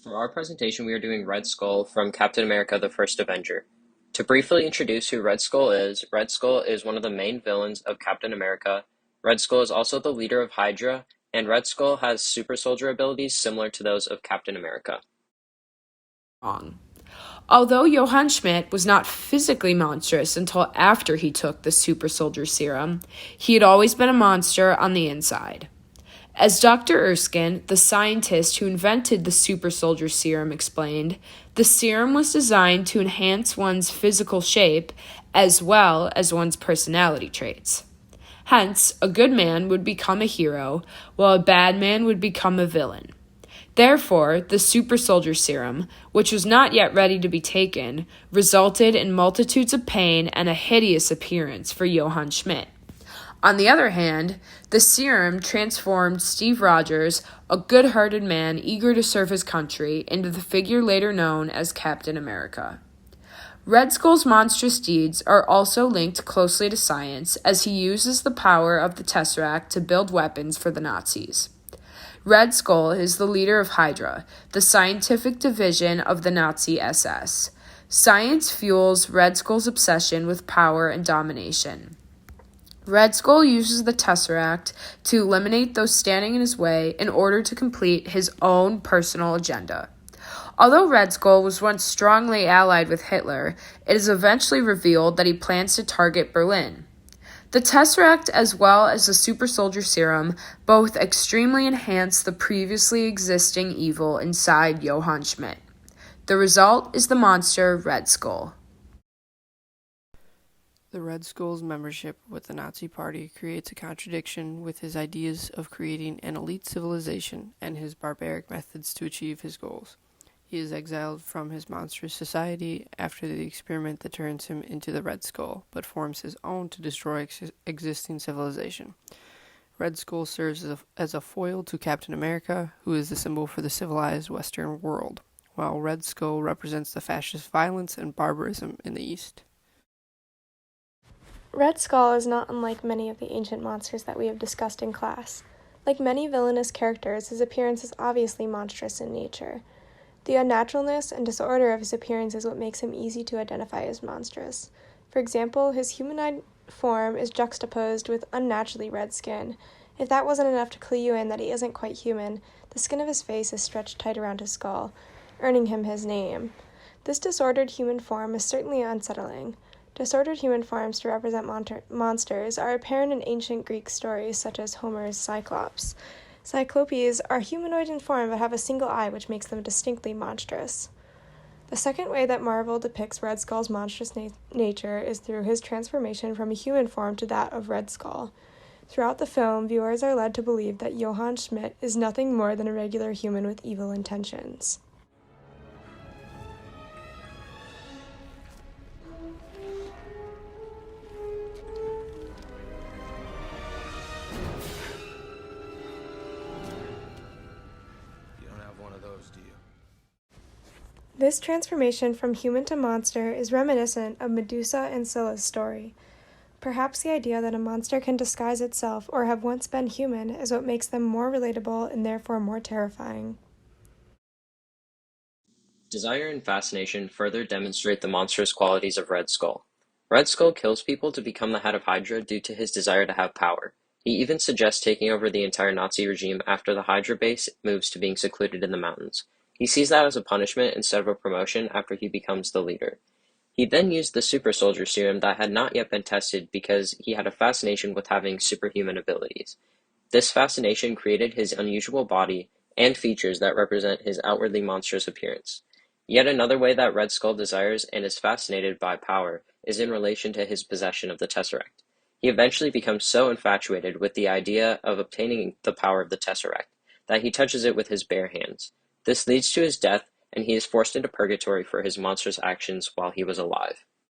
For our presentation, we are doing Red Skull from Captain America: The First Avenger. To briefly introduce who Red Skull is one of the main villains of Captain America. Red Skull is also the leader of Hydra, and Red Skull has super soldier abilities similar to those of Captain America. Wrong. Although Johann Schmidt was not physically monstrous until after he took the super soldier serum, he had always been a monster on the inside. As Dr. Erskine, the scientist who invented the super soldier serum, explained, the serum was designed to enhance one's physical shape as well as one's personality traits. Hence, a good man would become a hero, while a bad man would become a villain. Therefore, the super soldier serum, which was not yet ready to be taken, resulted in multitudes of pain and a hideous appearance for Johann Schmidt. On the other hand, the serum transformed Steve Rogers, a good-hearted man eager to serve his country, into the figure later known as Captain America. Red Skull's monstrous deeds are also linked closely to science, as he uses the power of the Tesseract to build weapons for the Nazis. Red Skull is the leader of Hydra, the scientific division of the Nazi SS. Science fuels Red Skull's obsession with power and domination. Red Skull uses the Tesseract to eliminate those standing in his way in order to complete his own personal agenda. Although Red Skull was once strongly allied with Hitler, it is eventually revealed that he plans to target Berlin. The Tesseract, as well as the Super Soldier Serum, both extremely enhance the previously existing evil inside Johann Schmidt. The result is the monster Red Skull. The Red Skull's membership with the Nazi Party creates a contradiction with his ideas of creating an elite civilization and his barbaric methods to achieve his goals. He is exiled from his monstrous society after the experiment that turns him into the Red Skull, but forms his own to destroy existing civilization. Red Skull serves as a foil to Captain America, who is the symbol for the civilized Western world, while Red Skull represents the fascist violence and barbarism in the East. Red Skull is not unlike many of the ancient monsters that we have discussed in class. Like many villainous characters, his appearance is obviously monstrous in nature. The unnaturalness and disorder of his appearance is what makes him easy to identify as monstrous. For example, his humanoid form is juxtaposed with unnaturally red skin. If that wasn't enough to clue you in that he isn't quite human, the skin of his face is stretched tight around his skull, earning him his name. This disordered human form is certainly unsettling. Disordered human forms to represent monsters are apparent in ancient Greek stories such as Homer's Cyclops. Cyclopes are humanoid in form but have a single eye, which makes them distinctly monstrous. The second way that Marvel depicts Red Skull's monstrous nature is through his transformation from a human form to that of Red Skull. Throughout the film, viewers are led to believe that Johann Schmidt is nothing more than a regular human with evil intentions. This transformation from human to monster is reminiscent of Medusa and Scylla's story. Perhaps the idea that a monster can disguise itself or have once been human is what makes them more relatable and therefore more terrifying. Desire and fascination further demonstrate the monstrous qualities of Red Skull. Red Skull kills people to become the head of Hydra due to his desire to have power. He even suggests taking over the entire Nazi regime after the Hydra base moves to being secluded in the mountains. He sees that as a punishment instead of a promotion after he becomes the leader. He then used the super soldier serum that had not yet been tested because he had a fascination with having superhuman abilities. This fascination created his unusual body and features that represent his outwardly monstrous appearance. Yet another way that Red Skull desires and is fascinated by power is in relation to his possession of the Tesseract. He eventually becomes so infatuated with the idea of obtaining the power of the Tesseract that he touches it with his bare hands. This leads to his death, and he is forced into purgatory for his monstrous actions while he was alive.